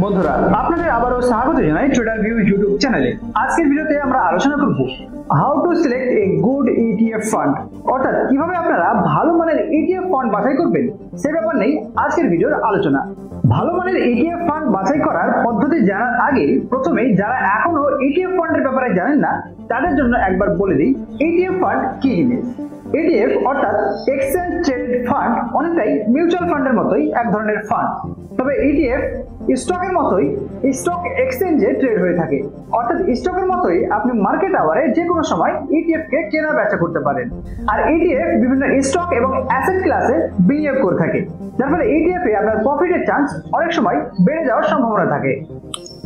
বন্ধুরা আপনাদের আবারও স্বাগত জানাই ট্রেডার ভিউ ইউটিউব চ্যানেলে। আজকের ভিডিওতে আমরা আলোচনা করব how to select a good ETF fund, অর্থাৎ কিভাবে আপনারা ভালো মানের ইটিএফ ফান্ড বাছাই করবেন সে ব্যাপার নেই আজকের ভিডিওর আলোচনা। ভালো মানের ইটিএফ ফান্ড বাছাই করার পদ্ধতি জানার আগে প্রথমে যারা এখনো ইটিএফ ফান্ডের ব্যাপারে জানেন না তাদের জন্য একবার বলে দিই ইটিএফ ফান্ড কি জিনিস। ইটিএফ অর্থাৎ এক্সচেঞ্জ ট্রেডেড ফান্ড অনেকটাই মিউচুয়াল ফান্ডের মতোই এক ধরনের ফান্ড, তবে ইটিএফ স্টকের মতোই স্টক এক্সচেঞ্জে ট্রেড হয়ে থাকে, অর্থাৎ স্টকের মতোই আপনি মার্কেট আওয়ারে যে কোনো সময় ইটিএফ কে কেনা বেচা করতে পারেন। আর ইটিএফ বিভিন্ন স্টক এবং অ্যাসেট ক্লাসে বিনিয়োগ করে থাকে, যার ফলে ইটিএফ এ আপনার প্রফিটের চান্স অনেক সময় বেড়ে যাওয়ার সম্ভাবনা থাকে।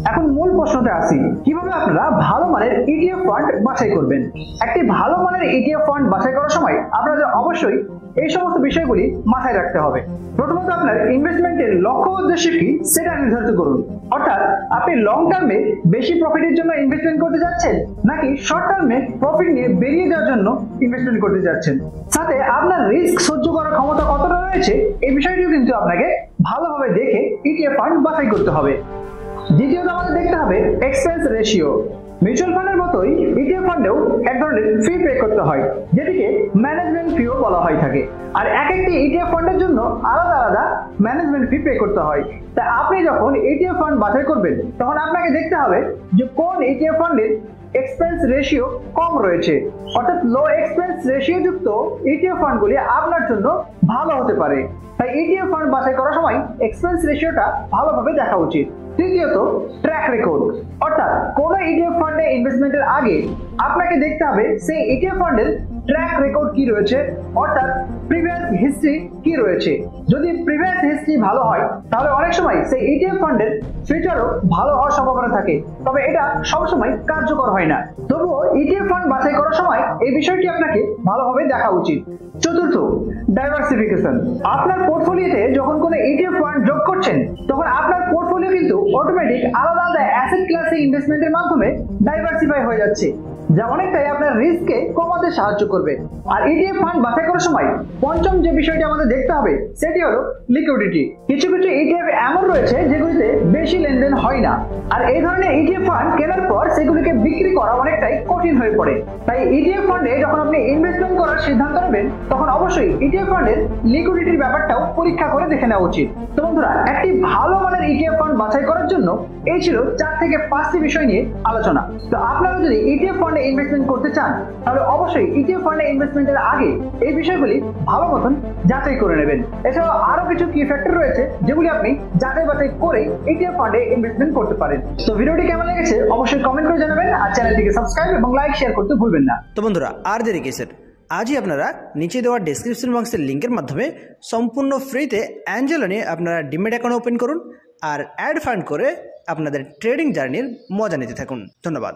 এখন মূল প্রশ্নতে আসি, কিভাবে আপনারা ভালো মানের ইটিএফ ফান্ড বাছাই করবেন। একটি ভালো মানের ইটিএফ ফান্ড বাছাই করার সময় আপনাদের অবশ্যই এই সমস্ত বিষয়গুলি মাথায় রাখতে হবে। প্রথমত আপনার ইনভেস্টমেন্টের লক্ষ্য উদ্দেশ্য কি সেটা নির্ধারিত করুন, অর্থাৎ আপনি লং টার্মে বেশি প্রফিটের জন্য ইনভেস্টমেন্ট করতে যাচ্ছেন নাকি শর্ট টার্মে প্রফিট নিয়ে বেরিয়ে যাওয়ার জন্য ইনভেস্টমেন্ট করতে যাচ্ছেন, সাথে আপনার রিস্ক সহ্য করার ক্ষমতা কতটা রয়েছে এই বিষয়টিও কিন্তু আপনাকে ভালোভাবে দেখে ইটিএফ ফান্ড বাছাই করতে হবে। দ্বিতীয়ত আমাদের দেখতে হবে এক্সপেন্স রেশিও। মিউচুয়াল ফান্ডের মতোই ইটিএফ ফান্ডেও এক ধরনের ফি পে করতে হয়, যেটিকে ম্যানেজমেন্ট ফিও বলা হয় থাকে। আর এক একটি ইটিএফ ফান্ডের জন্য আলাদা আলাদা ম্যানেজমেন্ট ফি পে করতে হয়। তাই আপনি যখন ইটিএফ ফান্ড বাছাই করবেন তখন আপনাকে দেখতে হবে যে কোন ইটিএফ ফান্ডের এক্সপেন্স রেশিও কম রয়েছে, অর্থাৎ লো এক্সপেন্স রেশিও যুক্ত ইটিএফ ফান্ডগুলি আপনার জন্য ভালো হতে পারে। তাই ইটিএফ ফান্ড বাছাই করার সময় এক্সপেন্স রেশিওটা ভালোভাবে দেখা উচিত। তৃতীয়ত ট্র্যাক রেকর্ড, অর্থাৎ কোন ইটিএফ ফান্ডে ইনভেস্টমেন্টের আগে আপনাকে দেখতে হবে সেই ইটিএফ ফান্ডের ট্র্যাক রেকর্ড কি রয়েছে, অর্থাৎ প্রিভিয়াস হিস্ট্রি কি রয়েছে। যদি প্রিভিয়াস হিস্ট্রি ভালো হয় তাহলে অনেক সময় সেই ইটিএফ ফান্ডের ফিউচারও ভালো হওয়ার সম্ভাবনা থাকে, তবে এটা সবসময় কার্যকর হয় না। তবুও ইটিএফ ফান্ড বাছাই করার সময় এই বিষয়টি আপনাকে ভালোভাবে দেখা উচিত। চতুর্থ, ডাইভার্সিফিকেশন। আপনার পোর্টফোলিওতে যখন কোনো ইটিএফ ফান্ড যোগ করছেন তখন আপনার পোর্টফোলিও কিন্তু অটোমেটিক আলাদা আলাদা অ্যাসেট ক্লাসে ইনভেস্টমেন্টের মাধ্যমে ডাইভার্সিফাই হয়ে যাচ্ছে, যা অনেকটাই আপনার রিস্ককে কমাতে সাহায্য করবে। আর ইটিএফ ফান্ড বাছাই করার সময় পঞ্চম যে বিষয়টি আমাদের দেখতে হবে সেটি হলো লিকুইডিটি। কিছু কিছু ইটিএফ এমন রয়েছে যেগুলিতে বেশি লেনদেন হয় না, আর এই ধরনের ইটিএফ ফান্ড কেনার পর সেগুলিকে বিক্রি করা অনেকটাই কঠিন হয়ে পড়ে। তাই ইটিএফ ফান্ডে যখন আপনি ইনভেস্টমেন্ট করার সিদ্ধান্ত নেবেন তখন অবশ্যই ইটিএফ ফান্ডের লিকুইডিটির ব্যাপারটাও পরীক্ষা করে দেখে নেওয়া উচিত। তো বন্ধুরা, একটি ভালো মানের ইটিএফ ফান্ড বাছাই করার জন্য এই ছিল 4 থেকে 5টি বিষয় নিয়ে আলোচনা। তো আপনারা যদি ইটিএফ ফান্ডে ইনভেস্টমেন্ট করতে চান তাহলে অবশ্যই ইটিএফ ফান্ডে ইনভেস্টমেন্টের আগে এই বিষয়গুলি ভালো মতন যাচাই করে নেবেন। এছাড়াও আরো কিছু কি ফ্যাক্টর রয়েছে যেগুলি আপনি যাচাই বাছাই করে ইটিএফ ফান্ডে ইনভেস্টমেন্ট করতে পারেন। তো ভিডিওটি কেমন লেগেছে অবশ্যই কমেন্ট করে জানাবেন, আর চ্যানেলটিকে সাবস্ক্রাইব এবং লাইক শেয়ার করতে ভুলবেন না। তো বন্ধুরা, আর দেরি কিসের, আজই আপনারা নিচে দেওয়া ডেসক্রিপশন বক্সের লিঙ্কের মাধ্যমে সম্পূর্ণ ফ্রিতে অ্যাঞ্জেলো নিয়ে আপনারা ডিমেট অ্যাকাউন্ট ওপেন করুন আর অ্যাড ফান্ড করে আপনাদের ট্রেডিং জার্নির মজা নিতে থাকুন। ধন্যবাদ।